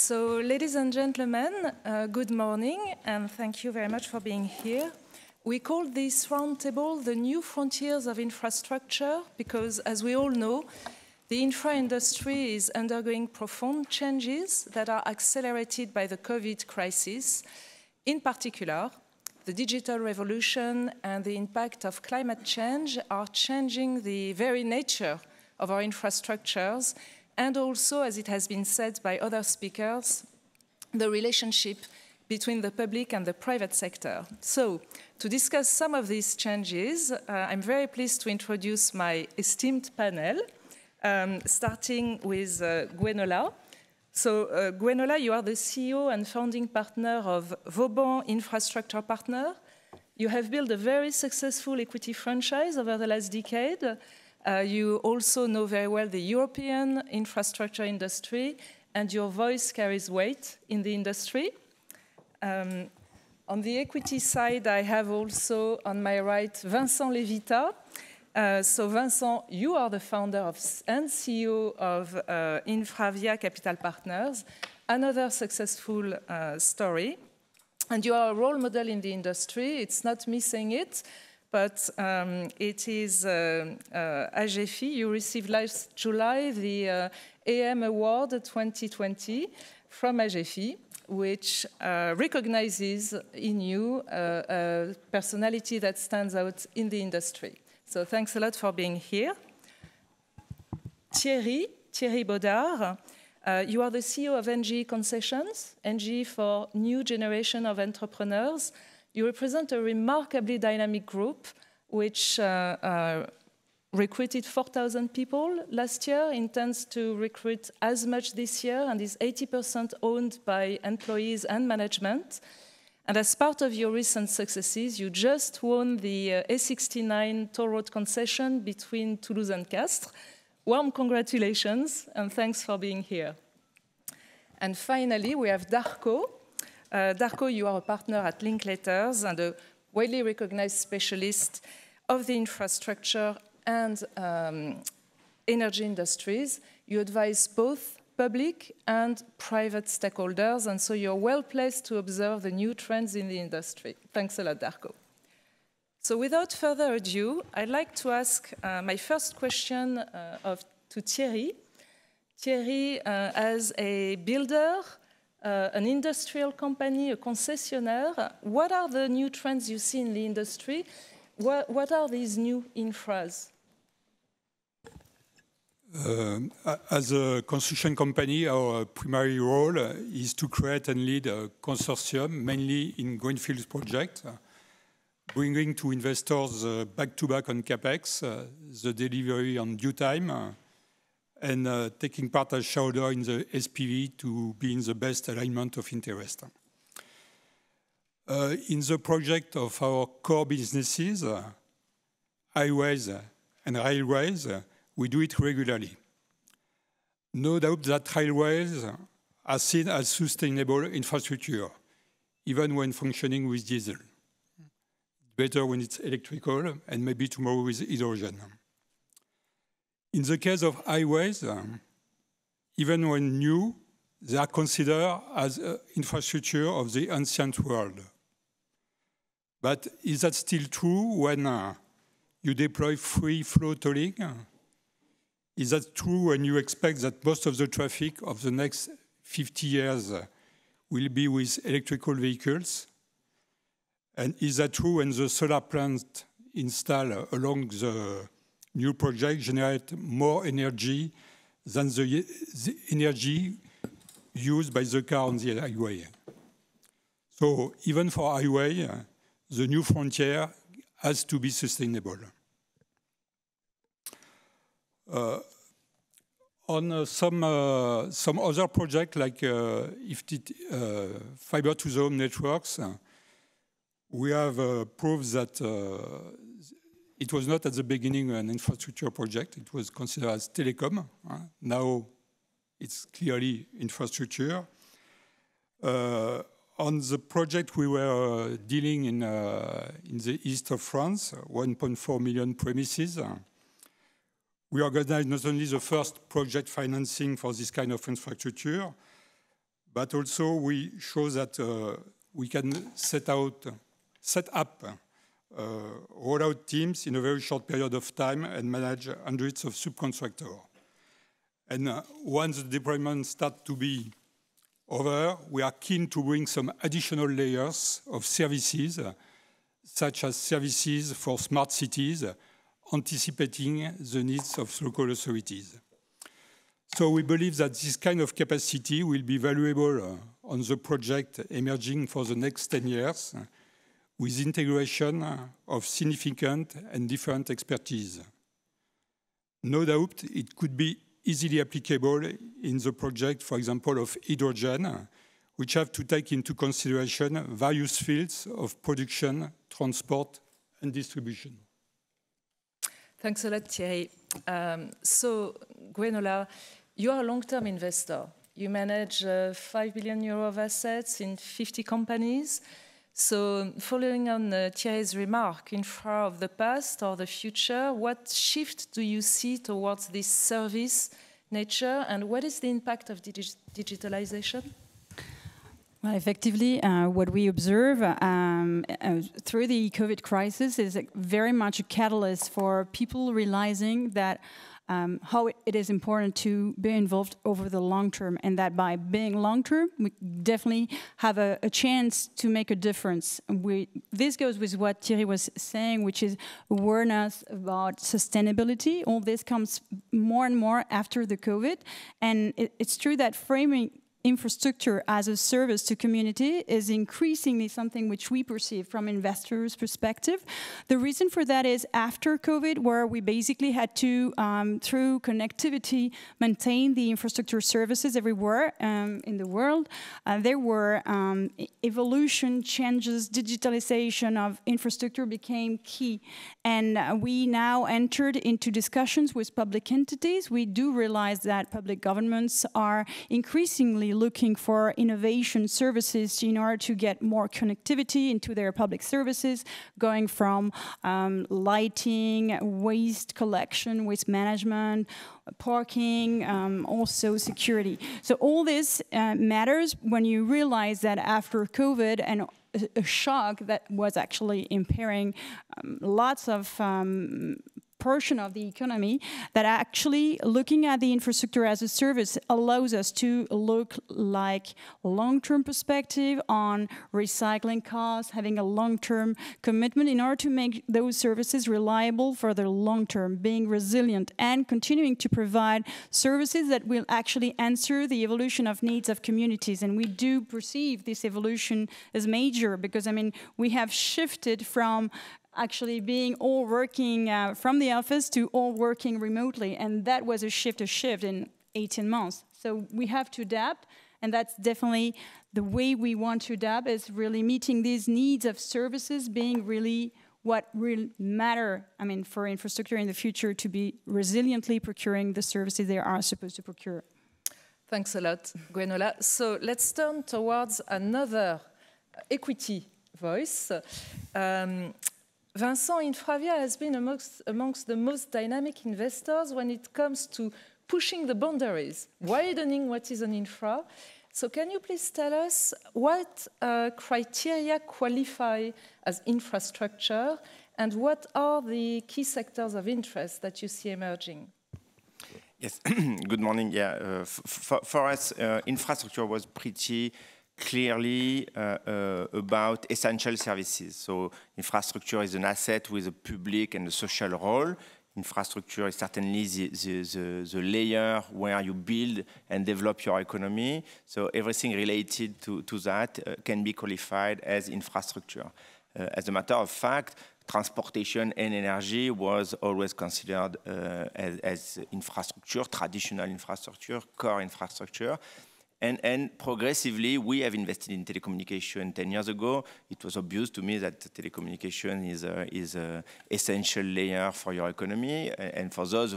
So, ladies and gentlemen, good morning, and thank you very much for being here. We call this roundtable the New Frontiers of Infrastructure because, as we all know, the infra industry is undergoing profound changes that are accelerated by the COVID crisis. In particular, the digital revolution and the impact of climate change are changing the very nature of our infrastructures, and also, as it has been said by other speakers, the relationship between the public and the private sector. So, to discuss some of these changes, I'm very pleased to introduce my esteemed panel, starting with Gwenola. So, Gwenola, you are the CEO and founding partner of Vauban Infrastructure Partner. You have built a very successful equity franchise over the last decade. You also know very well the European infrastructure industry, and your voice carries weight in the industry. On the equity side, I have also on my right Vincent Levita. So Vincent, you are the founder and CEO of Infravia Capital Partners, another successful story. And you are a role model in the industry. It's not me saying it, but it is AGEFI. You received last July the AM Award 2020 from AGEFI, which recognizes in you a personality that stands out in the industry. So thanks a lot for being here. Thierry Baudard, you are the CEO of NGE Concessions, NGE for New Generation of Entrepreneurs. You represent a remarkably dynamic group which recruited 4,000 people last year, intends to recruit as much this year, and is 80% owned by employees and management. And as part of your recent successes, you just won the A69 toll road concession between Toulouse and Castres. Warm congratulations, and thanks for being here. And finally, we have Darko. Darko, you are a partner at Linklaters and a widely recognized specialist of the infrastructure and energy industries. You advise both public and private stakeholders, and so you're well placed to observe the new trends in the industry. Thanks a lot, Darko. So without further ado, I'd like to ask my first question to Thierry. Thierry, as a builder, an industrial company, a concessionaire, what are the new trends you see in the industry? What are these new infras? As a construction company, our primary role is to create and lead a consortium, mainly in greenfield projects, bringing to investors back-to-back on CapEx, the delivery on due time, and taking part as shareholder in the SPV to be in the best alignment of interest. In the project of our core businesses, highways and railways, we do it regularly. No doubt that railways are seen as sustainable infrastructure, even when functioning with diesel. Better when it's electrical, and maybe tomorrow with hydrogen. In the case of highways, even when new, they are considered as infrastructure of the ancient world. But is that still true when you deploy free flow tolling? Is that true when you expect that most of the traffic of the next 50 years will be with electrical vehicles? And is that true when the solar plant installed along the new project generate more energy than the energy used by the car on the highway? So even for highway, the new frontier has to be sustainable. On some other projects like fiber to the home networks, we have proved that it was not at the beginning an infrastructure project. It was considered as telecom. Now it's clearly infrastructure. On the project we were dealing in the east of France, 1.4 million premises, we organized not only the first project financing for this kind of infrastructure, but also we show that we can set up rollout teams in a very short period of time and manage hundreds of subcontractors. And once the deployment starts to be over, we are keen to bring some additional layers of services, such as services for smart cities, anticipating the needs of local authorities. So we believe that this kind of capacity will be valuable on the project emerging for the next 10 years, with integration of significant and different expertise. No doubt it could be easily applicable in the project, for example, of hydrogen, which have to take into consideration various fields of production, transport, and distribution. Thanks a lot, Thierry. So, Gwenola, you are a long-term investor. You manage €5 billion of assets in 50 companies. So, following on Thierry's remark, infra of the past or the future, what shift do you see towards this service nature, and what is the impact of digitalization? Well, effectively, what we observe through the COVID crisis is very much a catalyst for people realizing that how it is important to be involved over the long term, and that by being long term, we definitely have a chance to make a difference. This goes with what Thierry was saying, which is awareness about sustainability. All this comes more and more after the COVID, and it's true that framing infrastructure as a service to community is increasingly something which we perceive from investors' perspective. The reason for that is after COVID, where we basically had to, through connectivity, maintain the infrastructure services everywhere in the world, there were evolution, changes, digitalization of infrastructure became key. And we now entered into discussions with public entities. We do realize that public governments are increasingly looking for innovation services in order to get more connectivity into their public services, going from lighting, waste collection, waste management, parking, also security. So all this matters when you realize that after COVID and a shock that was actually impairing lots of portion of the economy, that actually looking at the infrastructure as a service allows us to look like long-term perspective on recycling costs, having a long-term commitment in order to make those services reliable for the long term, being resilient and continuing to provide services that will actually answer the evolution of needs of communities. And we do perceive this evolution as major because, I mean, we have shifted from actually being all working from the office to all working remotely. And that was a shift in 18 months. So we have to adapt, and that's definitely the way we want to adapt, is really meeting these needs of services being really what will matter, I mean, for infrastructure in the future, to be resiliently procuring the services they are supposed to procure. Thanks a lot, Gwenola. So let's turn towards another equity voice. Vincent, Infravia has been amongst the most dynamic investors when it comes to pushing the boundaries, widening what is an infra. So can you please tell us what criteria qualify as infrastructure, and what are the key sectors of interest that you see emerging? Yes, good morning. Yeah, for us, infrastructure was pretty clearly about essential services. So infrastructure is an asset with a public and a social role. Infrastructure is certainly the layer where you build and develop your economy. So everything related to that can be qualified as infrastructure. As a matter of fact, transportation and energy was always considered as infrastructure, traditional infrastructure, core infrastructure. And progressively, we have invested in telecommunication 10 years ago. It was obvious to me that telecommunication is an essential layer for your economy. And for those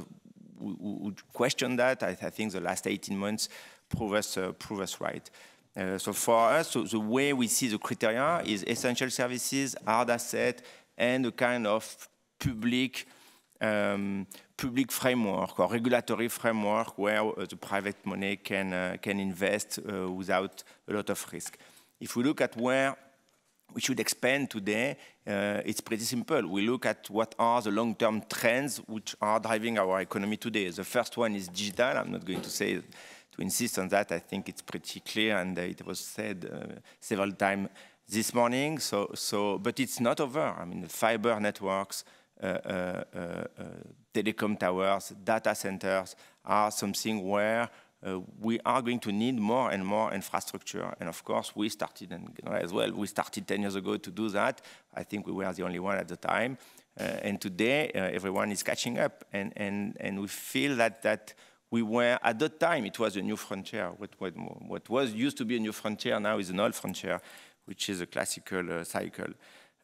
who question that, I think the last 18 months prove us right. So for us, the way we see the criteria is essential services, hard asset, and a kind of public public framework or regulatory framework where the private money can invest without a lot of risk. If we look at where we should expand today, it's pretty simple. We look at what are the long-term trends which are driving our economy today. The first one is digital. I'm not going to insist on that. I think it's pretty clear, and it was said several times this morning. But it's not over. I mean, the fiber networks, telecom towers, data centers are something where we are going to need more and more infrastructure. And of course, we started, and as well, we started 10 years ago to do that. I think we were the only one at the time. And today, everyone is catching up. And we feel that we were, at the time, it was a new frontier. What was used to be a new frontier now is an old frontier, which is a classical cycle.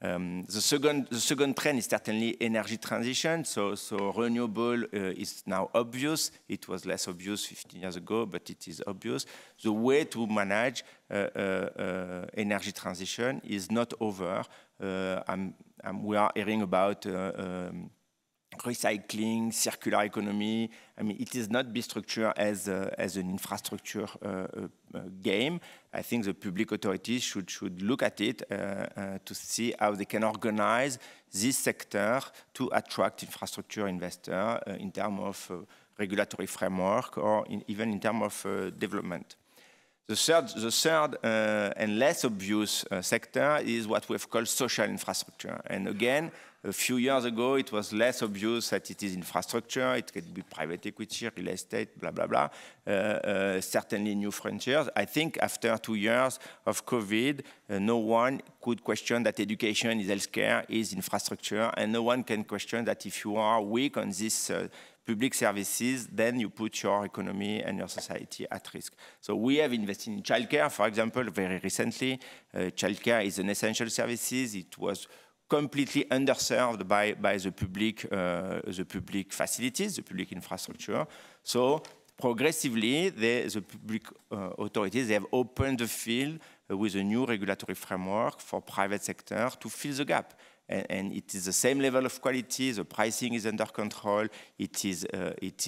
The second trend is certainly energy transition. So renewable is now obvious. It was less obvious 15 years ago, but it is obvious. The way to manage energy transition is not over. We are hearing about recycling, circular economy. I mean, it is not be structured as an infrastructure game. I think the public authorities should look at it to see how they can organize this sector to attract infrastructure investors in terms of regulatory framework or even in terms of development. The third and less obvious sector is what we've called social infrastructure. And again, a few years ago, it was less obvious that it is infrastructure. It could be private equity, real estate, blah, blah, blah. Certainly new frontiers. I think after 2 years of COVID, no one could question that education is healthcare, is infrastructure, and no one can question that if you are weak on these public services, then you put your economy and your society at risk. So we have invested in childcare, for example, very recently. Childcare is an essential services. It was completely underserved by the public facilities, the public infrastructure. So progressively, the public authorities, they have opened the field with a new regulatory framework for private sector to fill the gap. And it is the same level of quality. The pricing is under control. It is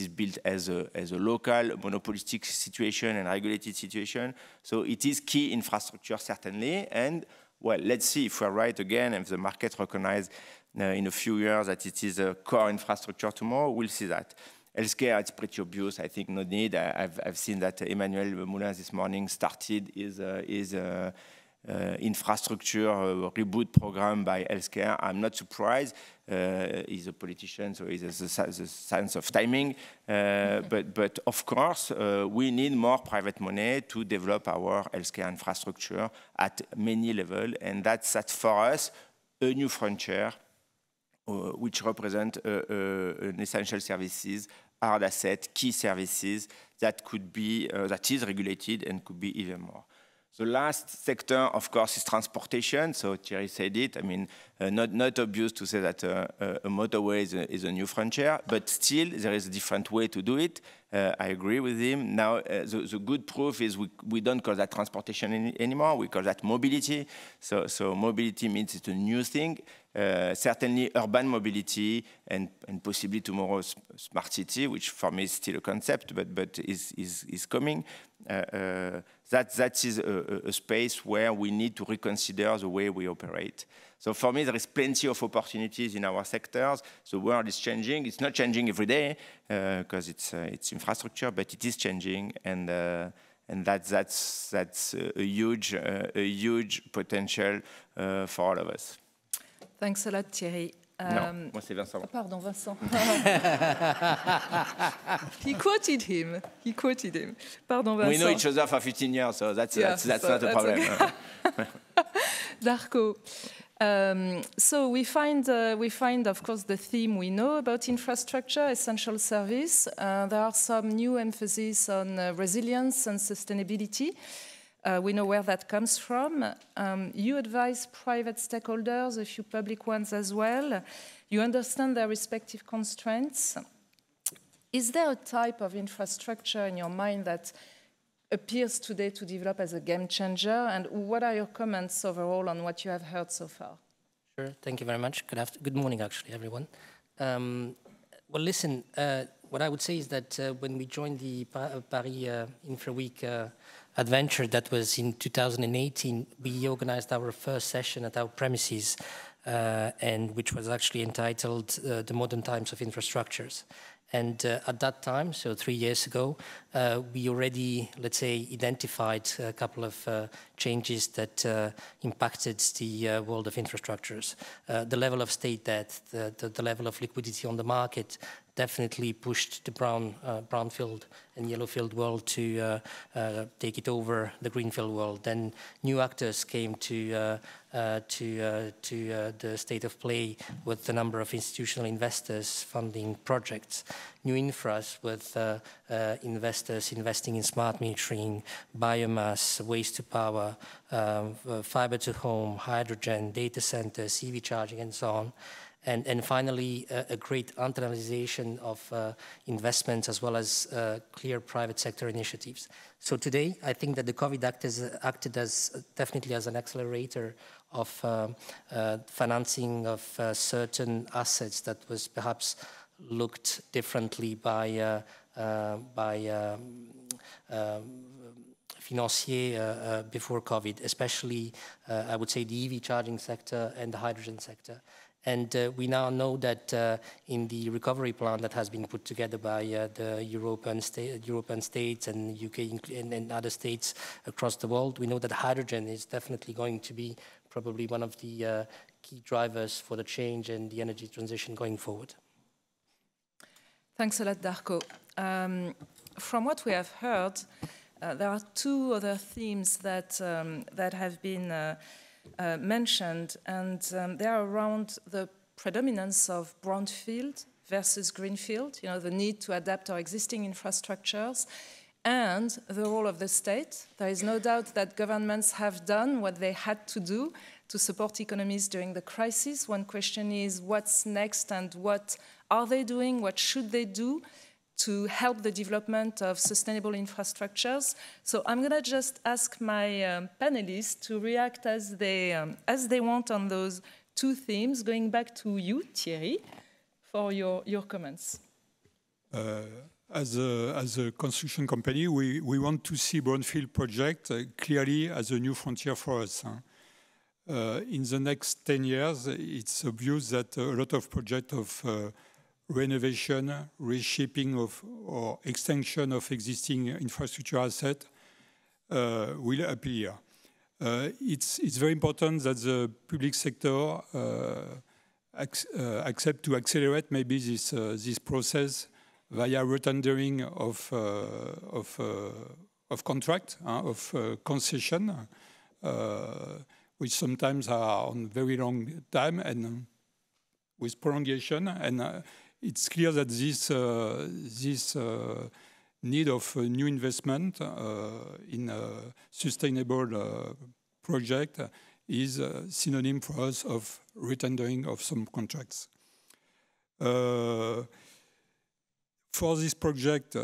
built as a local monopolistic situation and regulated situation. So it is key infrastructure, certainly. And well, let's see if we're right again, and if the market recognizes in a few years that it is a core infrastructure tomorrow, we'll see that. Healthcare, it's pretty obvious. I think no need. I've seen that Emmanuel Moulin this morning started his infrastructure reboot program by healthcare. I'm not surprised. He's a politician, so he has the sense of timing. But of course, we need more private money to develop our healthcare infrastructure at many levels, and that's for us a new frontier, which represent an essential services, hard asset, key services that could be that is regulated and could be even more. The last sector, of course, is transportation. So Thierry said it. I mean, not obvious to say that a motorway is a new frontier, but still there is a different way to do it. I agree with him. Now, the good proof is we don't call that transportation anymore. We call that mobility. So mobility means it's a new thing. Certainly urban mobility and possibly tomorrow smart city, which for me is still a concept, but is coming. That is a space where we need to reconsider the way we operate. So for me, there is plenty of opportunities in our sectors. The world is changing. It's not changing every day because it's infrastructure, but it is changing, and that's a huge potential for all of us. Thanks a lot, Thierry. No, moi c'est Vincent. Pardon, Vincent. He quoted him. Pardon, Vincent. We know each other for 15 years, so that's not a problem. Okay. Darko. So we find, of course, the theme we know about infrastructure, essential service. There are some new emphasis on resilience and sustainability. We know where that comes from. You advise private stakeholders, a few public ones as well. You understand their respective constraints. Is there a type of infrastructure in your mind that appears today to develop as a game changer? And what are your comments overall on what you have heard so far? Sure, thank you very much. Good morning, actually, everyone. Well, listen, what I would say is that when we joined the Paris Infra Week adventure, that was in 2018, we organized our first session at our premises, and which was actually entitled The Modern Times of Infrastructures. And at that time, so 3 years ago, we already, let's say, identified a couple of changes that impacted the world of infrastructures. The level of state debt, the level of liquidity on the market definitely pushed the brownfield and yellowfield world to take it over the greenfield world. Then new actors came to the state of play with the number of institutional investors funding projects. New infras with investors investing in smart metering, biomass, waste to power, fiber to home, hydrogen, data centers, EV charging, and so on. And finally, a great internalization of investments as well as clear private sector initiatives. So today, I think that the COVID acted as definitely as an accelerator of financing of certain assets that was perhaps looked differently by financiers before COVID, especially, I would say, the EV charging sector and the hydrogen sector. And we now know that in the recovery plan that has been put together by the European states and UK and other states across the world, we know that hydrogen is definitely going to be probably one of the key drivers for the change and the energy transition going forward. Thanks a lot, Darko. From what we have heard, there are two other themes that have been mentioned, and they are around the predominance of brownfield versus greenfield, the need to adapt our existing infrastructures, and the role of the state. There is no doubt that governments have done what they had to do to support economies during the crisis. One question is, what's next, and what are they doing, what should they do to help the development of sustainable infrastructures? So I'm going to just ask my panelists to react as they want on those two themes. Going back to you, Thierry, for your comments. As a construction company, we want to see brownfield project clearly as a new frontier for us. In the next 10 years, it's obvious that a lot of projects of renovation, reshaping of or extension of existing infrastructure assets will appear. It's very important that the public sector accept to accelerate maybe this process via retendering of contract, of concession, which sometimes are on very long time and with prolongation. And it's clear that this need of new investment in a sustainable project is a synonym for us of retendering of some contracts. For this project,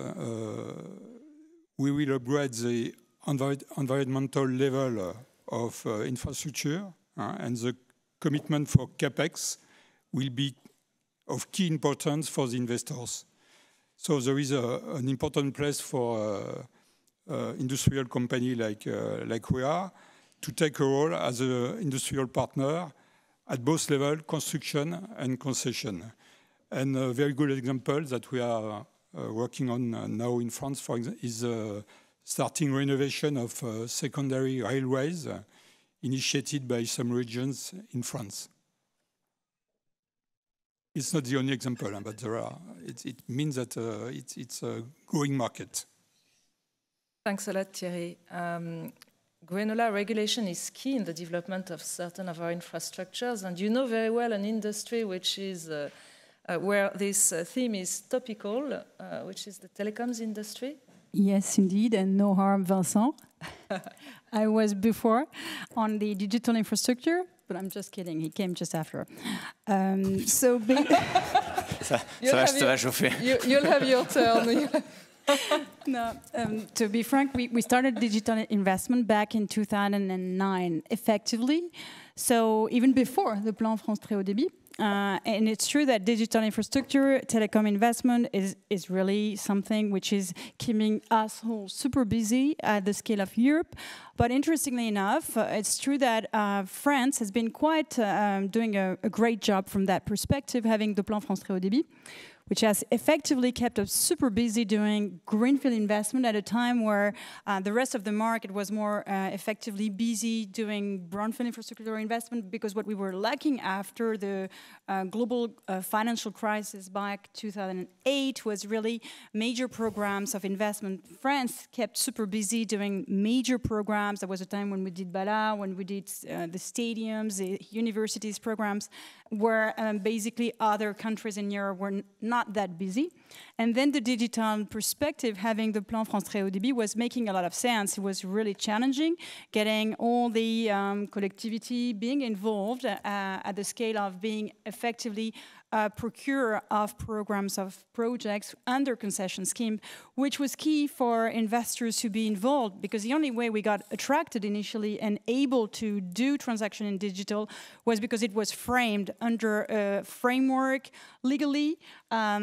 we will upgrade the environmental level of infrastructure, and the commitment for CapEx will be of key importance for the investors. So there is an important place for industrial company like we are to take a role as an industrial partner at both levels, construction and concession. And a very good example that we are working on now in France, for example, is starting renovation of secondary railways initiated by some regions in France. It's not the only example, but there are. It means that it's a growing market. Thanks a lot, Thierry. Granular regulation is key in the development of certain of our infrastructures, and you know very well an industry which is where this theme is topical, which is the telecoms industry. Yes, indeed, and no harm, Vincent. I was before on the digital infrastructure, but I'm just kidding. He came just after. You'll have your turn. No, to be frank, we started digital investment back in 2009, effectively. So even before the Plan France Très Haut Débit, And it's true that digital infrastructure, telecom investment is really something which is keeping us all super busy at the scale of Europe. But interestingly enough, it's true that France has been quite doing a great job from that perspective, having the Plan France Très Haut Débit, which has effectively kept us super busy doing greenfield investment at a time where the rest of the market was more effectively busy doing brownfield infrastructure investment, because what we were lacking after the global financial crisis back 2008 was really major programs of investment. France kept super busy doing major programs. There was a time when we did Bala, when we did the stadiums, the universities programs, where basically other countries in Europe were not that busy. And then the digital perspective, having the Plan France Très Haut Débit, was making a lot of sense. It was really challenging, getting all the collectivity being involved at the scale of being effectively procurer of programs of projects under concession scheme, which was key for investors to be involved, because the only way we got attracted initially and able to do transaction in digital was because it was framed under a framework legally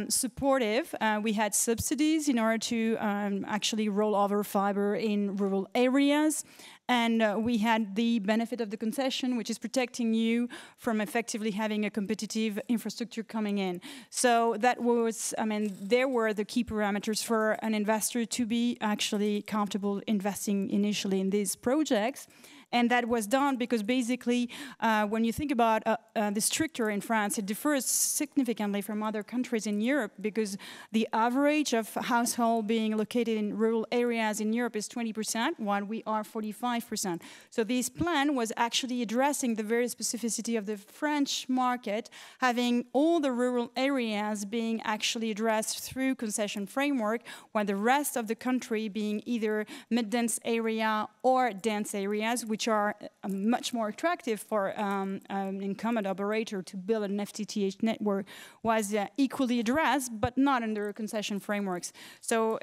supportive. We had subsidies in order to actually roll over fiber in rural areas. And we had the benefit of the concession, which is protecting you from effectively having a competitive infrastructure coming in. So that was, I mean, there were the key parameters for an investor to be actually comfortable investing initially in these projects. And that was done because basically, when you think about the stricter in France, it differs significantly from other countries in Europe, because the average of household being located in rural areas in Europe is 20%, while we are 45%. So this plan was actually addressing the very specificity of the French market, having all the rural areas being actually addressed through concession framework, while the rest of the country being either mid-dense area or dense areas, which are much more attractive for an incumbent operator to build an FTTH network, was equally addressed, but not under concession frameworks. So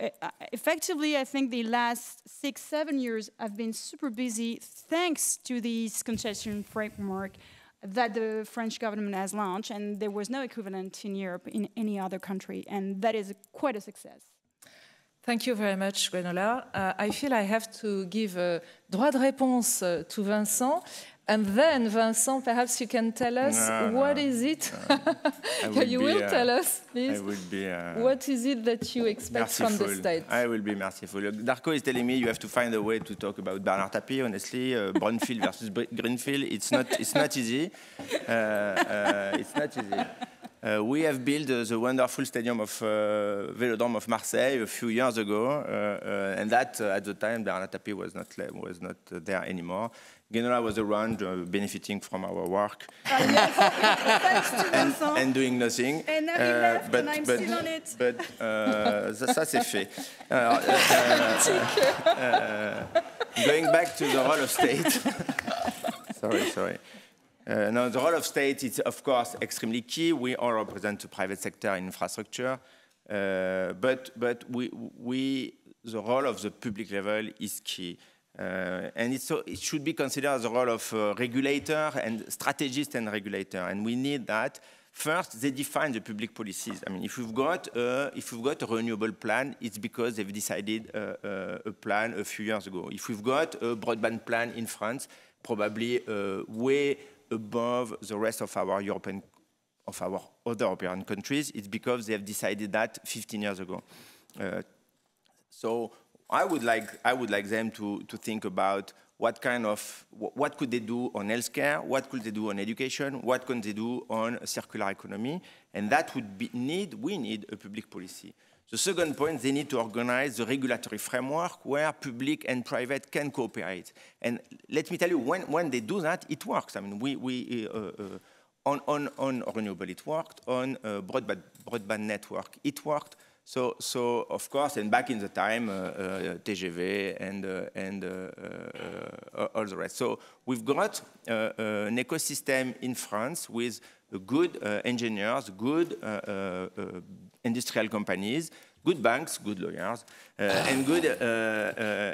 effectively, I think the last 6-7 years have been super busy thanks to this concession framework that the French government has launched, and there was no equivalent in Europe in any other country, and that is quite a success. Thank you very much, Gwenola. I feel I have to give a droit de réponse to Vincent. And then, Vincent, perhaps you can tell us what is it? You will tell us, please. What is it that you expect from the state? I will be merciful. Darko is telling me you have to find a way to talk about Bernard Tapie. Honestly, brownfield versus greenfield, it's not easy. It's not easy. We have built the wonderful stadium of Vélodrome of Marseille a few years ago, and that at the time Bernard Tapie was not there anymore. Gwenola was around, benefiting from our work and doing nothing. And now he left, and I'm still on it. But ça c'est fait. Going back to the role of state. Sorry. Now, the role of state is, of course, extremely key. We all represent the private sector in infrastructure, but the role of the public level is key. And it should be considered the role of regulator and strategist and regulator. And we need that. First, they define the public policies. I mean, if we've got a renewable plan, it's because they've decided a plan a few years ago. If we've got a broadband plan in France, probably way above the rest of our other European countries, it's because they have decided that 15 years ago. So I would like them to think about what could they do on healthcare, what could they do on education, what could they do on a circular economy, and that would be we need a public policy. The second point, they need to organize the regulatory framework where public and private can cooperate. And let me tell you, when they do that, it works. I mean, on renewable, it worked. On broadband network, it worked. So of course, and back in the time, TGV and all the rest. So we've got an ecosystem in France with good engineers, good industrial companies, good banks, good lawyers, and good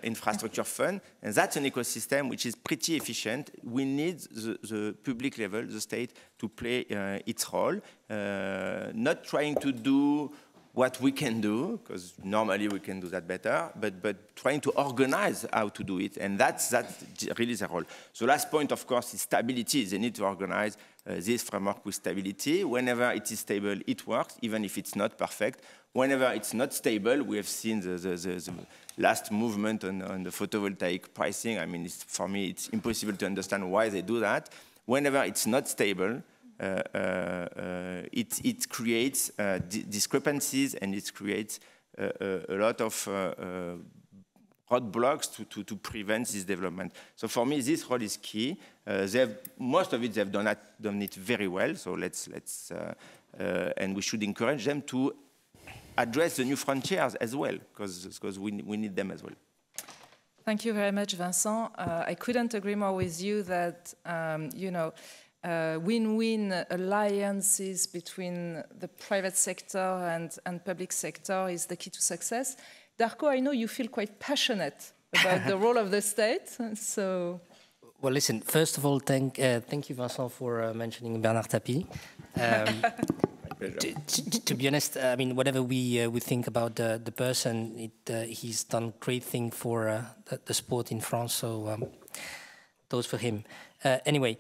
infrastructure fund. And that's an ecosystem which is pretty efficient. We need the public level, the state, to play its role, not trying to do what we can do, because normally we can do that better, but trying to organize how to do it, and that's really the role. The last point, of course, is stability. They need to organize this framework with stability. Whenever it is stable, it works, even if it's not perfect. Whenever it's not stable, we have seen the last movement on the photovoltaic pricing. I mean, for me, it's impossible to understand why they do that. Whenever it's not stable, it creates discrepancies, and it creates a lot of roadblocks to prevent this development. So for me, this role is key. Most of it, they've done it very well. So and we should encourage them to address the new frontiers as well, because we need them as well. Thank you very much, Vincent. I couldn't agree more with you that, win-win alliances between the private sector and public sector is the key to success. Darko, I know you feel quite passionate about the role of the state, so... Well, listen, first of all, thank you, Vincent, for mentioning Bernard Tapie. To be honest, I mean, whatever we think about the person, he's done great thing for the sport in France, so those for him. Anyway,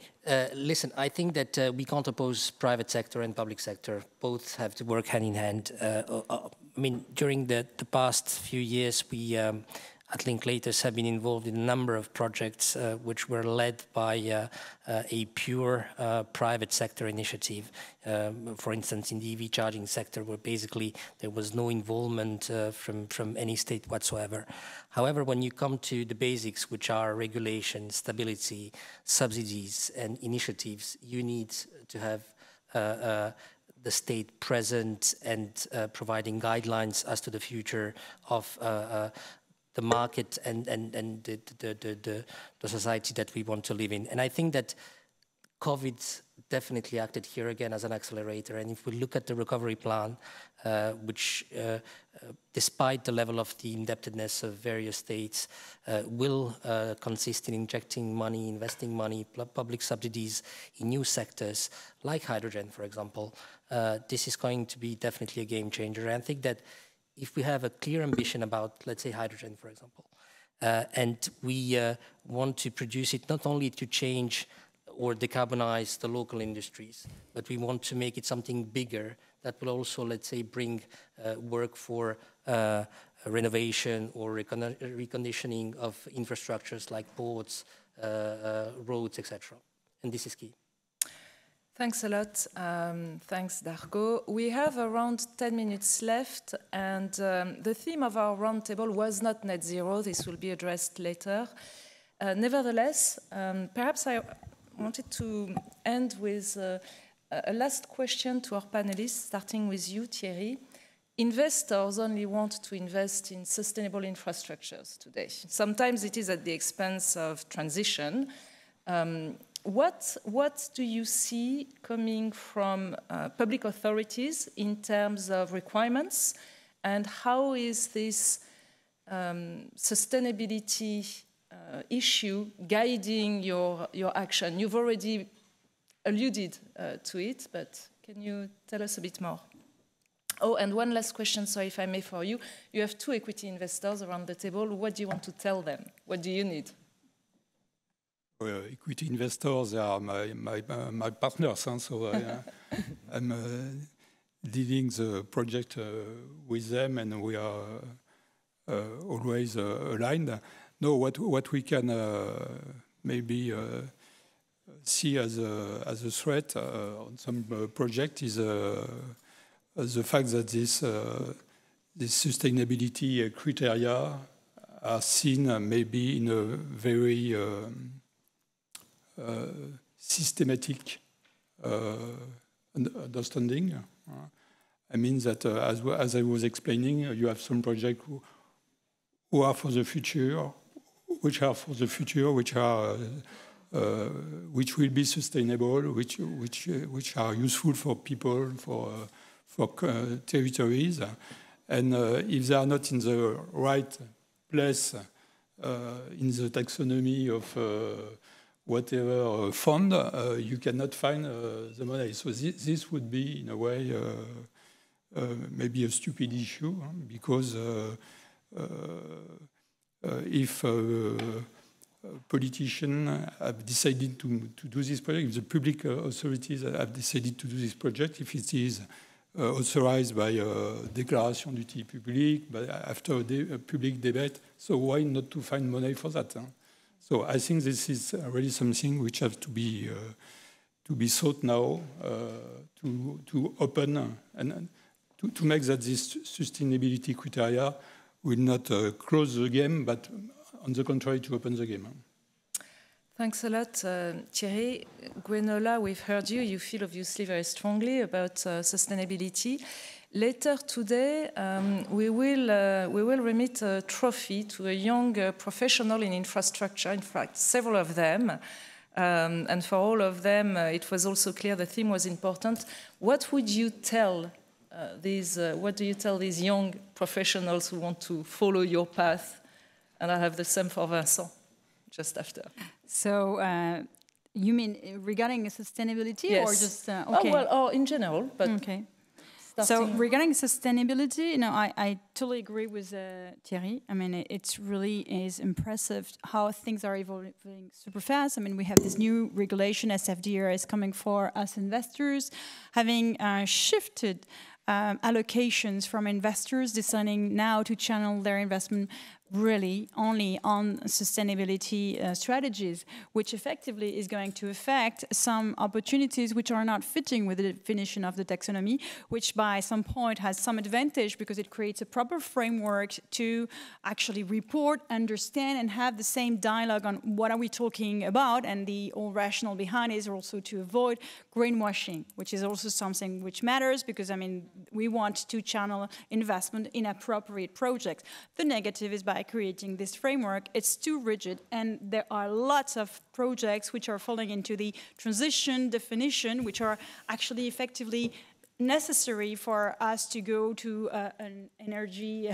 listen, I think that we can't oppose private sector and public sector. Both have to work hand in hand. I mean, during the past few years, we at Linklaters have been involved in a number of projects which were led by a pure private sector initiative. For instance, in the EV charging sector, where basically there was no involvement from any state whatsoever. However, when you come to the basics, which are regulation, stability, subsidies, and initiatives, you need to have the state present and providing guidelines as to the future of the market and the society that we want to live in. And I think that COVID definitely acted here again as an accelerator. And if we look at the recovery plan, which despite the level of the indebtedness of various states, will consist in injecting money, investing money, public subsidies in new sectors like hydrogen, for example, this is going to be definitely a game changer. And I think that if we have a clear ambition about, let's say, hydrogen, for example, and we want to produce it not only to change or decarbonize the local industries, but we want to make it something bigger that will also, let's say, bring work for renovation or reconditioning of infrastructures like ports, roads, etc. And this is key. Thanks a lot. Thanks, Darko. We have around 10 minutes left, and the theme of our roundtable was not net zero. This will be addressed later. Nevertheless, perhaps I wanted to end with a last question to our panelists, starting with you, Thierry. Investors only want to invest in sustainable infrastructures today. Sometimes it is at the expense of transition. What do you see coming from public authorities in terms of requirements, and how is this sustainability issue guiding your action? You've already alluded to it, but can you tell us a bit more? Oh, and one last question, sorry, if I may, for you. You have two equity investors around the table. What do you want to tell them? What do you need? Equity investors are my partners, huh? So I'm leading the project with them, and we are always aligned. No, what we can maybe see as a threat on some project is the fact that this sustainability criteria are seen maybe in a very systematic understanding. I mean that, as I was explaining, you have some projects who are for the future, which are for the future, which will be sustainable, which are useful for people, for territories, and if they are not in the right place in the taxonomy of whatever fund, you cannot find the money. So this would be, in a way, maybe a stupid issue, because if politicians have decided to do this project, if the public authorities have decided to do this project, if it is authorized by a déclaration d'utilité publique, but after a public debate, so why not to find money for that? So I think this is really something which has to be thought now, to open and to make that this sustainability criteria will not close the game, but on the contrary, to open the game. Thanks a lot, Thierry. Gwenola, we've heard you. You feel obviously very strongly about sustainability. Later today, we will remit a trophy to a young professional in infrastructure, in fact, several of them. And for all of them, it was also clear the theme was important. What would you tell what do you tell these young professionals who want to follow your path? And I have the same for Vincent, just after. So you mean regarding sustainability, yes. or just okay? Oh, well, or in general, but okay. So regarding sustainability, I totally agree with Thierry. I mean, it really is impressive how things are evolving super fast. I mean, we have this new regulation, SFDR, is coming for us investors, having shifted allocations from investors, deciding now to channel their investment really only on sustainability strategies, which effectively is going to affect some opportunities which are not fitting with the definition of the taxonomy, which by some point has some advantage because it creates a proper framework to actually report, understand, and have the same dialogue on what are we talking about, and the whole rationale behind it is also to avoid greenwashing, which is also something which matters because, I mean, we want to channel investment in appropriate projects. The negative is by creating this framework, it's too rigid, and there are lots of projects which are falling into the transition definition, which are actually effectively necessary for us to go to an energy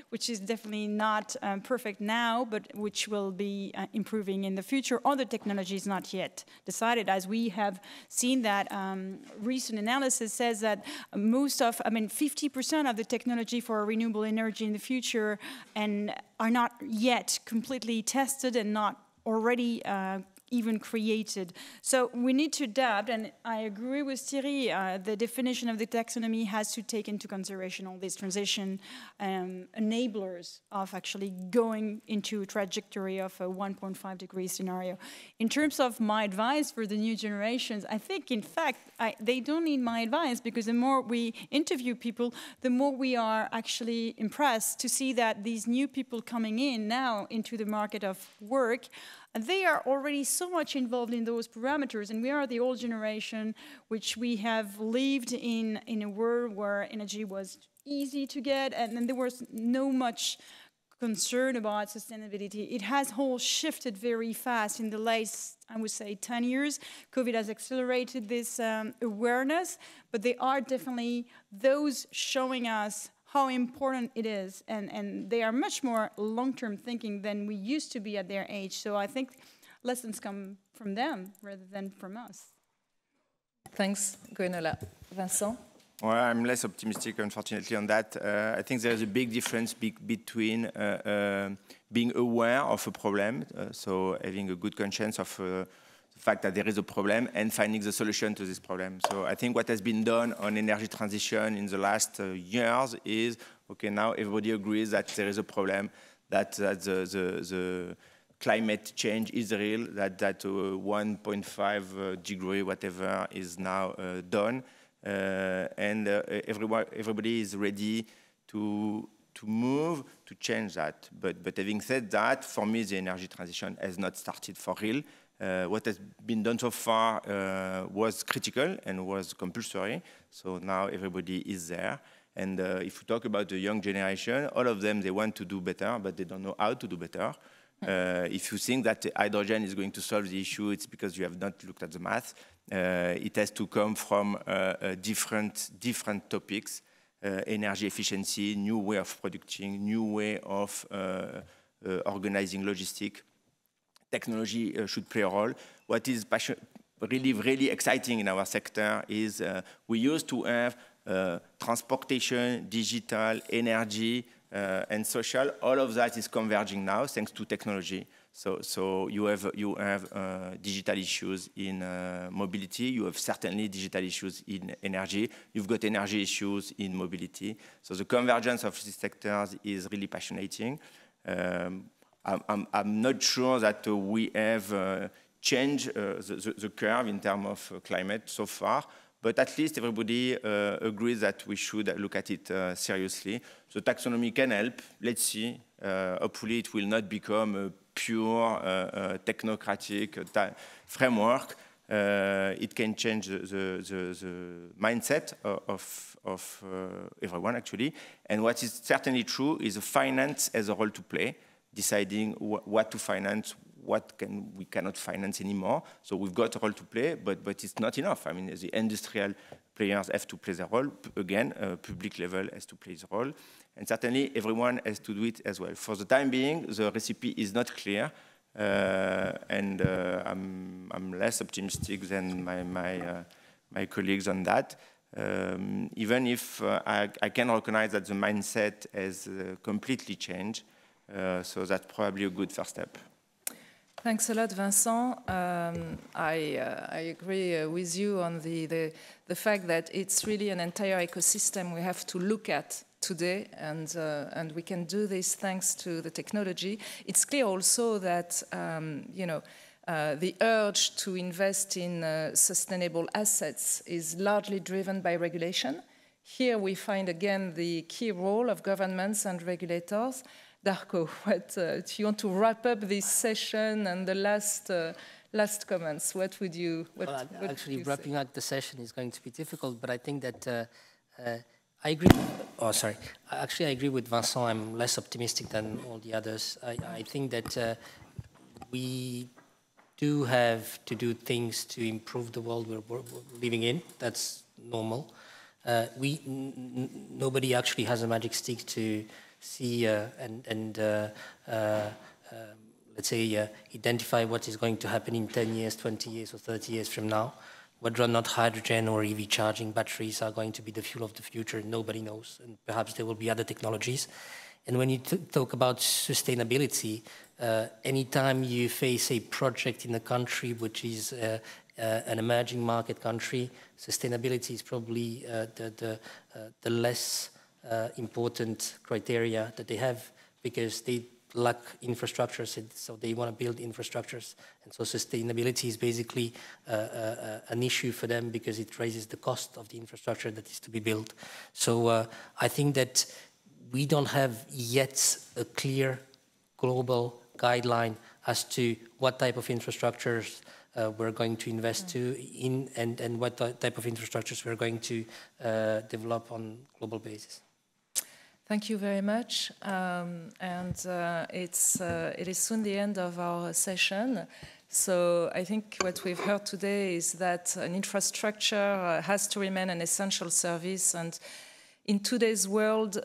which is definitely not perfect now, but which will be improving in the future. Other technologies not yet decided, as we have seen that recent analysis says that 50% of the technology for renewable energy in the future and are not yet completely tested and not already even created. So we need to adapt, and I agree with Thierry, the definition of the taxonomy has to take into consideration all these transition enablers of actually going into a trajectory of a 1.5 degree scenario. In terms of my advice for the new generations, I think, in fact, they don't need my advice, because the more we interview people, the more we are actually impressed to see that these new people coming in now into the market of work, they are already so much involved in those parameters, and we are the old generation, which we have lived in a world where energy was easy to get, and there was no much concern about sustainability. It has all shifted very fast in the last, I would say, 10 years. COVID has accelerated this awareness, but there are definitely those showing us how important it is, and they are much more long-term thinking than we used to be at their age. So I think lessons come from them rather than from us. Thanks, Gwenola. Vincent? Well, I'm less optimistic, unfortunately, on that. I think there's a big difference between being aware of a problem, so having a good conscience of the fact that there is a problem, and finding the solution to this problem. So I think what has been done on energy transition in the last years is, okay, now everybody agrees that there is a problem, that the climate change is real, that 1.5 degree whatever is now done, and everybody is ready to move to change that. But having said that, for me, the energy transition has not started for real. What has been done so far was critical and was compulsory. So now everybody is there. And if we talk about the young generation, all of them, they want to do better, but they don't know how to do better. If you think that hydrogen is going to solve the issue, it's because you have not looked at the math. It has to come from different topics, energy efficiency, new way of producing, new way of organizing logistics. Technology should play a role. What is really exciting in our sector is we used to have transportation, digital, energy, and social. All of that is converging now thanks to technology. So you have digital issues in mobility. You have certainly digital issues in energy. You've got energy issues in mobility. So the convergence of these sectors is really fascinating. I'm not sure that we have changed the curve in terms of climate so far, but at least everybody agrees that we should look at it seriously. The taxonomy can help. Let's see. Hopefully it will not become a pure technocratic framework. It can change the mindset of everyone, actually. And what is certainly true is the finance has a role to play, deciding what to finance, what we cannot finance anymore. So we've got a role to play, but it's not enough. I mean, the industrial players have to play their role. Again, public level has to play the role. And certainly everyone has to do it as well. For the time being, the recipe is not clear. And I'm less optimistic than my colleagues on that. Even if I can recognize that the mindset has completely changed. So that's probably a good first step. Thanks a lot, Vincent. I agree with you on the fact that it's really an entire ecosystem we have to look at today, and we can do this thanks to the technology. It's clear also that the urge to invest in sustainable assets is largely driven by regulation. Here we find again the key role of governments and regulators. Darko, if you want to wrap up this session and the last comments, what would you actually, wrapping up the session is going to be difficult, but I think that I agree. I agree with Vincent. I'm less optimistic than all the others. I think that we do have to do things to improve the world we're living in. That's normal. Nobody actually has a magic stick to see let's say, identify what is going to happen in 10 years, 20 years, or 30 years from now. Whether or not hydrogen or EV charging batteries are going to be the fuel of the future, nobody knows. And perhaps there will be other technologies. And when you talk about sustainability, anytime you face a project in a country which is an emerging market country, sustainability is probably the less important criteria that they have, because they lack infrastructures, so they want to build infrastructures. And so sustainability is basically an issue for them because it raises the cost of the infrastructure that is to be built. So I think that we don't have yet a clear global guideline as to what type of infrastructures we're going to invest in and what type of infrastructures we're going to develop on a global basis. Thank you very much. It is soon the end of our session. So I think what we've heard today is that an infrastructure has to remain an essential service. And in today's world,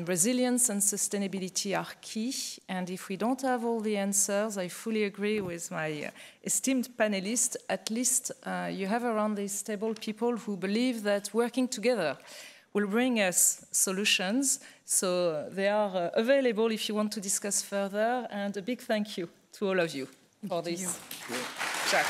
resilience and sustainability are key. And if we don't have all the answers, I fully agree with my esteemed panelists. At least you have around this table people who believe that working together will bring us solutions. So they are available if you want to discuss further. And a big thank you to all of you for this chat.